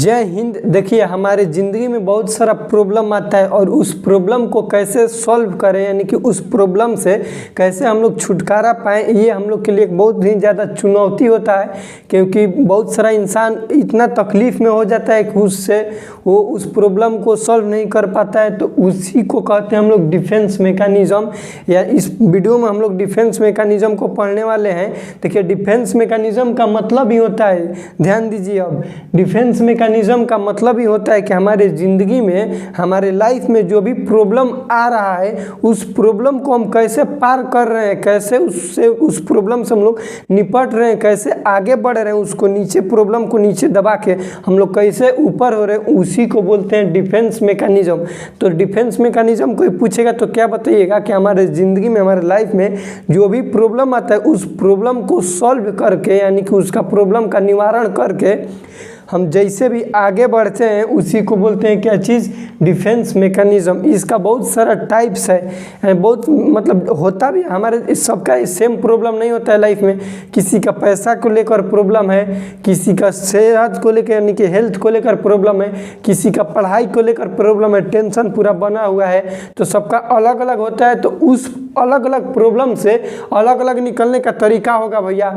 जय हिंद। देखिए, हमारे ज़िंदगी में बहुत सारा प्रॉब्लम आता है और उस प्रॉब्लम को कैसे सॉल्व करें, यानी कि उस प्रॉब्लम से कैसे हम लोग छुटकारा पाएँ, ये हम लोग के लिए बहुत ही ज़्यादा चुनौती होता है। क्योंकि बहुत सारा इंसान इतना तकलीफ़ में हो जाता है कि उससे वो उस प्रॉब्लम को सॉल्व नहीं कर पाता है। तो उसी को कहते हैं हम लोग डिफेंस मैकेनिज़्म, या इस वीडियो में हम लोग डिफेंस मैकेनिज़्म को पढ़ने वाले हैं। देखिए, डिफेंस मैकेनिज़्म का मतलब ही होता है, ध्यान दीजिए, अब डिफेंस मैकेनिज़्म का मतलब ही होता है कि हमारे ज़िंदगी में, हमारे लाइफ में जो भी प्रॉब्लम आ रहा है, उस प्रॉब्लम को हम कैसे पार कर रहे हैं, कैसे उससे उस प्रॉब्लम से हम लोग निपट रहे हैं, कैसे आगे बढ़ रहे हैं, उसको नीचे, प्रॉब्लम को नीचे दबा के हम लोग कैसे ऊपर हो रहे हैं, उसी को बोलते हैं डिफेंस मैकेनिज़्म। तो डिफेंस मैकेनिज़्म कोई पूछेगा तो क्या बताइएगा कि हमारे ज़िंदगी में, हमारे लाइफ में जो भी प्रॉब्लम आता है, उस प्रॉब्लम को सॉल्व करके, यानी कि उसका प्रॉब्लम का निवारण करके हम जैसे भी आगे बढ़ते हैं, उसी को बोलते हैं क्या चीज़, डिफेंस मैकेनिज़्म। इसका बहुत सारा टाइप्स है, बहुत मतलब होता भी हमारे सबका सेम प्रॉब्लम नहीं होता है लाइफ में। किसी का पैसा को लेकर प्रॉब्लम है, किसी का सेहत को लेकर, यानी कि हेल्थ को लेकर प्रॉब्लम है, किसी का पढ़ाई को लेकर प्रॉब्लम है, टेंशन पूरा बना हुआ है। तो सबका अलग अलग होता है। तो उस अलग अलग प्रॉब्लम से अलग अलग निकलने का तरीका होगा भैया।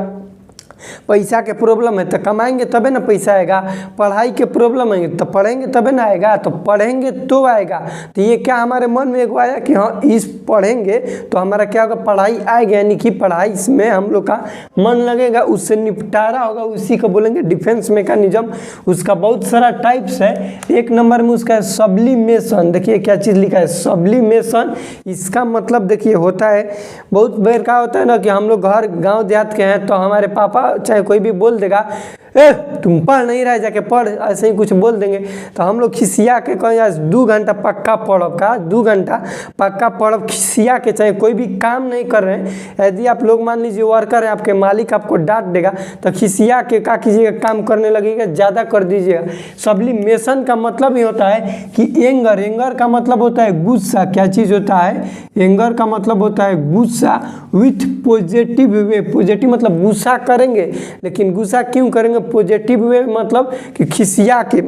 पैसा के प्रॉब्लम है तो कमाएंगे तबे ना पैसा आएगा, पढ़ाई के प्रॉब्लम है तो पढ़ेंगे तबे ना आएगा, तो पढ़ेंगे तो आएगा। तो ये क्या हमारे मन में एक आया कि हाँ, इस पढ़ेंगे तो हमारा क्या होगा, पढ़ाई आएगी, यानी कि पढ़ाई में हम लोग का मन लगेगा, उससे निपटारा होगा, उसी को बोलेंगे डिफेंस मैकेनिज़्म। उसका बहुत सारा टाइप्स है। एक नंबर में उसका है सब्लिमेशन। देखिए क्या चीज़ लिखा है, सब्लिमेशन। इसका मतलब देखिए होता है, बहुत बार क्या होता है ना कि हम लोग घर गाँव देहात के हैं, तो हमारे पापा चाहे कोई भी बोल देगा, ए तुम पढ़ नहीं रहे, जाके पढ़, ऐसे ही कुछ बोल देंगे। तो हम लोग खिसिया के कहें आज 2 घंटा पक्का पढ़ब, का 2 घंटा पक्का पढ़ब, खिसिया के, चाहे कोई भी काम नहीं कर रहे हैं। यदि आप लोग मान लीजिए वर्कर है, आपके मालिक आपको डांट देगा, तो खिसिया के क्या कीजिएगा, काम करने लगेगा, ज़्यादा कर दीजिएगा। सब्लिमेशन का मतलब ही होता है कि एंगर, एंगर का मतलब होता है गुस्सा। क्या चीज़ होता है, एंगर का मतलब होता है गुस्सा विथ पॉजिटिव वे। पॉजिटिव मतलब गुस्सा करेंगे, लेकिन गुस्सा क्यों करेंगे, पॉजिटिव वे मतलब कि खिसिया के।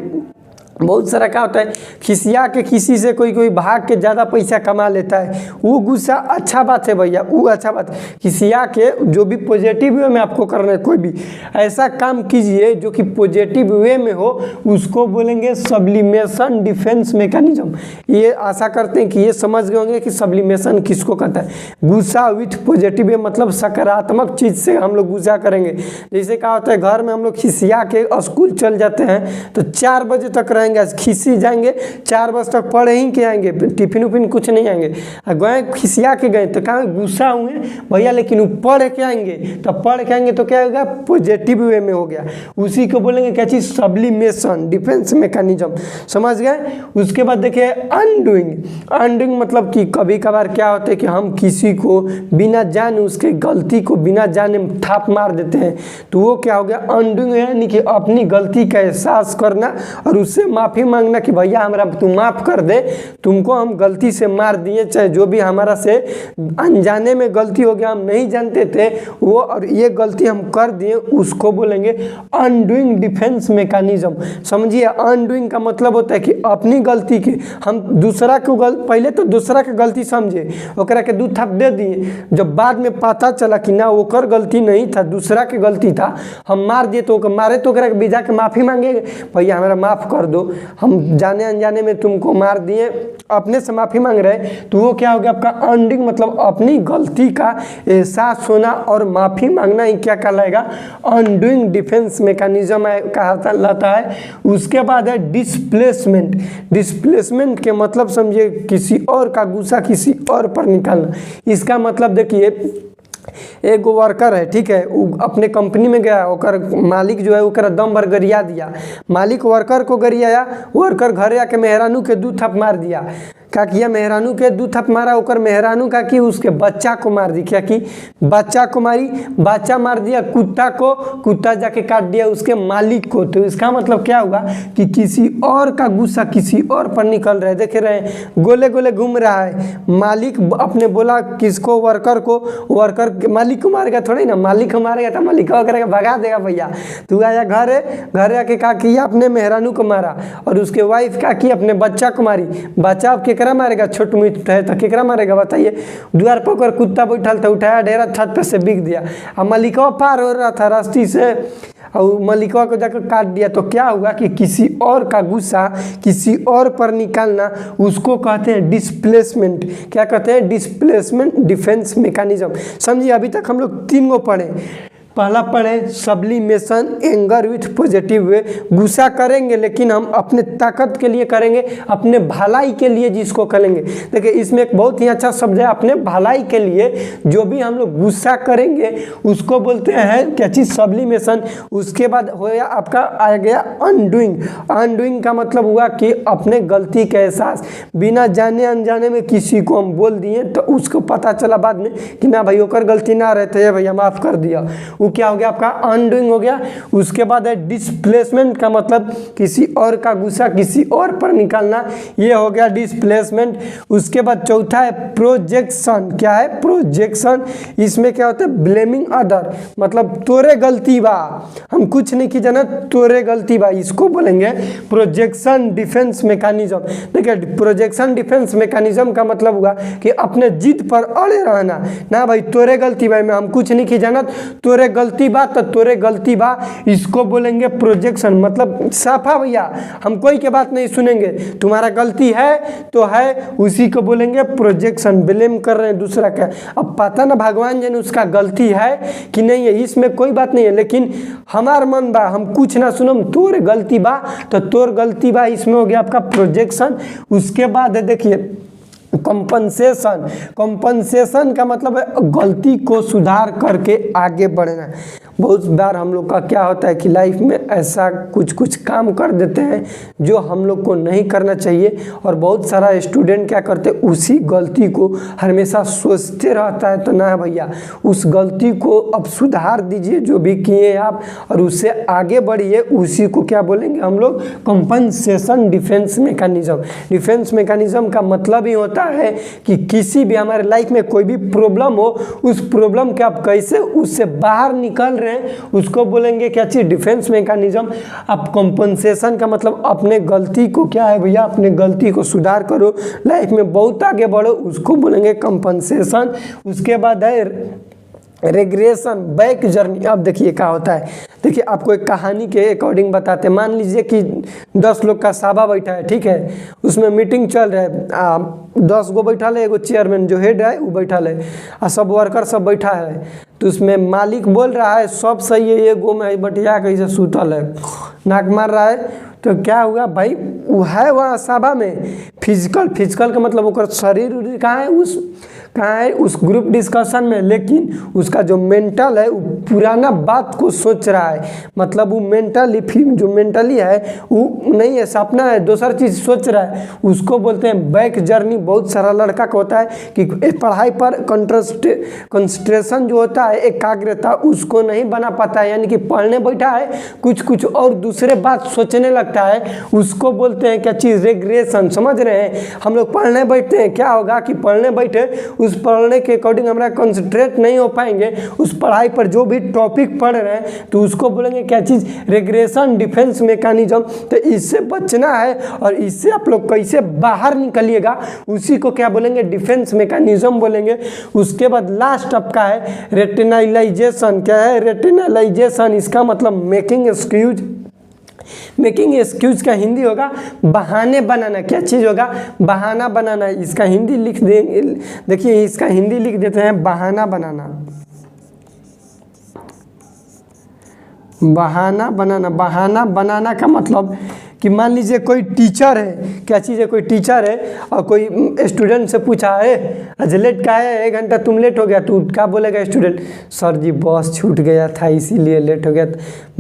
बहुत सारा क्या होता है, खिसिया के किसी से कोई भाग के ज़्यादा पैसा कमा लेता है, वो गुस्सा अच्छा बात है भैया, वो अच्छा बात है। खिसिया के जो भी पॉजिटिव वे में आपको करना है, कोई भी ऐसा काम कीजिए जो कि पॉजिटिव वे में हो, उसको बोलेंगे सब्लिमेशन डिफेंस मैकेनिज़्म। ये आशा करते हैं कि ये समझ गए होंगे कि सब्लिमेशन किसको कहता है। गुस्सा विथ पॉजिटिव वे मतलब सकारात्मक चीज़ से हम लोग गुस्सा करेंगे। जैसे क्या होता है, घर में हम लोग खिसिया के स्कूल चल जाते हैं, तो 4 बजे तक रहेंगे, खिसी जाएंगे, 4 बजे तक पढ़े ही के आएंगे, टिफिन उफिन कुछ नहीं आएंगे। गए खिसिया के गए तो कहाँ गुस्सा हुए भैया, लेकिन वो पढ़ के आएंगे, तो पढ़ के आएंगे तो क्या होगा, पॉजिटिव वे में हो गया। उसी को बोलेंगे क्या चीज़, सब्लिमेशन डिफेंस मैकेनिज़्म। समझ गए। उसके बाद देखिए अनडूइंग। अनडूइंग मतलब कि कभी कभार क्या होता है कि हम किसी को बिना जाने, उसके गलती को बिना जाने थाप मार देते हैं, तो वो क्या हो गया, अनडूइंग, यानी कि अपनी गलती का एहसास करना और उससे माफ़ी मांगना कि भैया हमारा तू माफ़ कर दे, तुमको हम गलती से मार दिए, चाहे जो भी हमारा से अनजाने में गलती हो गया, हम नहीं जानते थे वो, और ये गलती हम कर दिए, उसको बोलेंगे अनडूइंग डिफेंस मैकेनिज़्म। समझिए, अनडूइंग का मतलब होता है कि अपनी गलती के हम दूसरा को पहले तो दूसरा के गलती समझे, ओकरा के 2 थाप दे दिए, जब बाद में पता चला कि ना ओकर गलती नहीं था, दूसरा के गलती था, हम मार दिए, तो मारे तो ओकरा के भी जाके माफ़ी मांगे, भैया हमारा माफ़ कर दो, हम जाने अनजाने में तुमको मार दिए, अपने से माफ़ी मांग रहे। तो वो क्या हो गया आपका अनडूइंग, मतलब अपनी गलती का एहसास होना और माफ़ी मांगना ही क्या कहलाएगा, अनडूइंग डिफेंस मैकेनिज़्म कहलाता है। उसके बाद है डिस्प्लेसमेंट। डिस्प्लेसमेंट के मतलब समझिए किसी और का गुस्सा किसी और पर निकालना। इसका मतलब देखिए, एक वर्कर है, ठीक है, वो अपने कंपनी में गया, ओकर मालिक जो है ओकरा दम भर गरिया दिया, मालिक वर्कर को गरियाया, वर्कर घरे आके मेहरानू के 2 थाप मार दिया। का किया, मेहरानू के 2 थप मारा, ओकर मेहरानू का की उसके बच्चा को मार दी, क्या की बच्चा को मारी, बच्चा मार दिया कुत्ता को, कुत्ता जाके काट दिया उसके मालिक को। तो इसका मतलब क्या हुआ कि किसी और का गुस्सा किसी और पर निकल रहा है। देख रहे हैं गोले गोले घूम रहा है, मालिक अपने बोला किसको, वर्कर को, वर्कर मालिक को मारेगा थोड़ी ना, मालिक को मारेगा तो मालिक क्या करेगा, भगा देगा भैया। तू आया घर आके क्या किया, अपने मेहरानू को मारा, और उसके वाइफ क्या की अपने बच्चा को मारी। बच्चा अब केकरा मारेगा, छोट मीट है तो केकरा मारेगा बताइए। द्वार पर कुत्ता बैठल था, उठाया डेरा छत पे से बिक दिया। अब मलिकवा पार हो रहा था रास्ते से और मलिकवा को जाकर काट दिया। तो क्या हुआ कि किसी और का गुस्सा किसी और पर निकालना, उसको कहते हैं डिस्प्लेसमेंट। क्या कहते हैं, डिस्प्लेसमेंट डिफेंस मैकेनिज्म। समझिए अभी तक हम लोग 3 गो पढ़े। पहला पढ़े sublimation, anger with positive way. गुस्सा करेंगे लेकिन हम अपने ताकत के लिए करेंगे, अपने भलाई के लिए जिसको करेंगे। देखिए इसमें एक बहुत ही अच्छा शब्द है, अपने भलाई के लिए जो भी हम लोग गुस्सा करेंगे उसको बोलते हैं क्या चीज़, सब्लिमेशन। उसके बाद हो गया आपका आ गया अनडूइंग। अनडूइंग का मतलब हुआ कि अपने गलती का एहसास, बिना जाने अनजाने में किसी को हम बोल दिए तो उसको पता चला बाद में कि ना भाई ओकर गलती ना रहते है, भैया माफ़ कर दिया, वो क्या हो गया आपका अनडूइंग हो गया। उसके बाद है डिस्प्लेसमेंट का मतलब किसी और का गुस्सा किसी और पर निकालना, ये हो गया डिस्प्लेसमेंट। उसके बाद चौथा है प्रोजेक्शन। क्या है, प्रोजेक्शन। इसमें क्या होता है, ब्लेमिंग अदर, मतलब तोरे गलती बा, हम कुछ नहीं की जाना, तोरे गलती बा, इसको बोलेंगे प्रोजेक्शन डिफेंस मैकेनिज्म। देखिए प्रोजेक्शन डिफेंस मैकेनिज्म का मतलब हुआ कि अपने जिद पर अड़े रहना, ना भाई तोरे गलती बा, मैं हम कुछ नहीं की जाना, तोरे गलती बा तो तोरे गलती बा, इसको बोलेंगे प्रोजेक्शन। मतलब साफा भैया हम कोई के बात नहीं सुनेंगे, तुम्हारा गलती है तो है, उसी को बोलेंगे प्रोजेक्शन। ब्लेम कर रहे हैं दूसरा का, अब पता ना भगवान जन उसका गलती है कि नहीं है, इसमें कोई बात नहीं है, लेकिन हमार मन बा हम कुछ ना सुनम, तोर गलती बा तो तोर गलती बा, इसमें हो गया आपका प्रोजेक्शन। उसके बाद है देखिए कंपनसेशन। कंपनसेशन का मतलब है गलती को सुधार करके आगे बढ़ना। बहुत बार हम लोग का क्या होता है कि लाइफ में ऐसा कुछ कुछ काम कर देते हैं जो हम लोग को नहीं करना चाहिए, और बहुत सारा स्टूडेंट क्या करते हैं उसी गलती को हमेशा सोचते रहता है। तो ना भैया उस गलती को अब सुधार दीजिए जो भी किए आप, और उससे आगे बढ़िए, उसी को क्या बोलेंगे हम लोग, compensation defence mechanism. Defence mechanism का मतलब ही होता है कि किसी भी हमारे लाइफ में कोई भी प्रॉब्लम हो, उस प्रॉब्लम के आप कैसे उससे बाहर निकल रहे हैं उसको बोलेंगे क्या चीज, डिफेंस मैकेनिज्म। अब कंपनसेशन का मतलब अपने गलती को क्या है भैया, अपने गलती को सुधार करो, लाइफ में बहुत आगे बढ़ो, उसको बोलेंगे कंपनसेशन। उसके बाद है रेग्रेशन, बैक जर्नी। अब देखिए क्या होता है, देखिए आपको एक कहानी के अकॉर्डिंग बताते हैं। मान लीजिए कि 10 लोग का सभा बैठा है, ठीक है, उसमें मीटिंग चल रहा है, 10 गो बैठा है, एगो चेयरमैन जो हेड है वो बैठा है, और सब वर्कर सब बैठा है। तो उसमें मालिक बोल रहा है सब सही है, एगो में बटिया कैसे सूतल है, नाक मार रहा है। तो क्या हुआ भाई, वो है वहाँ सभा में फिजिकल का मतलब वो शरीर उरीर कहाँ है उस ग्रुप डिस्कशन में, लेकिन उसका जो मेंटल है वो पुराना बात को सोच रहा है। मतलब वो मेंटली है वो नहीं है, सपना है, दूसरा चीज़ सोच रहा है, उसको बोलते हैं बैक जर्नी। बहुत सारा लड़का का होता है कि पढ़ाई पर कंसंट्रेशन जो होता है, एकाग्रता, उसको नहीं बना पाता है, यानी कि पढ़ने बैठा है कुछ और दूसरे बात सोचने लगता है, उसको बोलते हैं क्या चीज़, रेग्रेशन। समझ रहे हैं, हम लोग पढ़ने बैठते हैं, क्या होगा कि पढ़ने बैठे उस पढ़ने के अकॉर्डिंग हमारा कंसंट्रेट नहीं हो पाएंगे उस पढ़ाई पर, जो भी टॉपिक पढ़ रहे हैं, तो उसको बोलेंगे क्या चीज़, रेग्रेशन डिफेंस मैकेनिज्म। तो इससे बचना है और इससे आप लोग कैसे बाहर निकलिएगा, उसी को क्या बोलेंगे, डिफेंस मैकेनिज्म बोलेंगे। उसके बाद लास्ट आपका है रेटिनलाइजेशन। क्या है रेटिनलाइजेशन, इसका मतलब मेकिंग एक्सक्यूज। मेकिंग एक्सक्यूज का हिंदी होगा बहाने बनाना। क्या चीज़ होगा, बहाना बनाना। इसका हिंदी लिख देंगे, देखिए इसका हिंदी लिख देते हैं बहाना बनाना। बहाना बनाना, बहाना बनाना का मतलब कि मान लीजिए कोई टीचर है, क्या चीज़ है, कोई टीचर है और कोई स्टूडेंट से पूछा है आज लेट का है, 1 घंटा तुम लेट हो गया, तो क्या बोलेगा स्टूडेंट, सर जी बस छूट गया था इसीलिए लेट हो गया।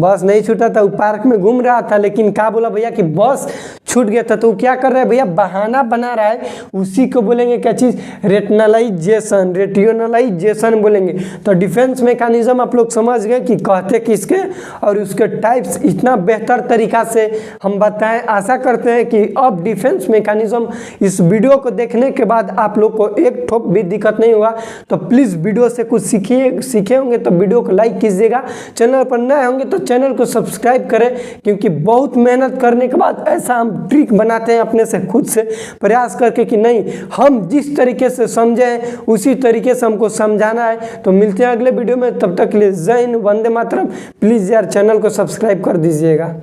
बस नहीं छूटा था, वो पार्क में घूम रहा था, लेकिन क्या बोला भैया कि बस छूट गया था, तो वो क्या कर रहा है भैया, बहाना बना रहा है। उसी को बोलेंगे क्या चीज़, रेशनलाइजेशन, रेटियोनलाइजेशन बोलेंगे। तो डिफेंस मैकेनिज्म आप लोग समझ गए कि कहते किसके और उसके टाइप्स इतना बेहतर तरीका से हम बताएं। आशा करते हैं कि अब डिफेंस मैकेनिज्म इस वीडियो को देखने के बाद आप लोग को एक ठोप भी दिक्कत नहीं होगा। तो प्लीज़ वीडियो से कुछ सीखे होंगे तो वीडियो को लाइक कीजिएगा, चैनल पर नए होंगे तो चैनल को सब्सक्राइब करें, क्योंकि बहुत मेहनत करने के बाद ऐसा हम ट्रिक बनाते हैं अपने से खुद से प्रयास करके कि नहीं, हम जिस तरीके से समझे हैं उसी तरीके से हमको समझाना है। तो मिलते हैं अगले वीडियो में, तब तक के लिए जय हिंद, वंदे मातरम। प्लीज़ यार चैनल को सब्सक्राइब कर दीजिएगा।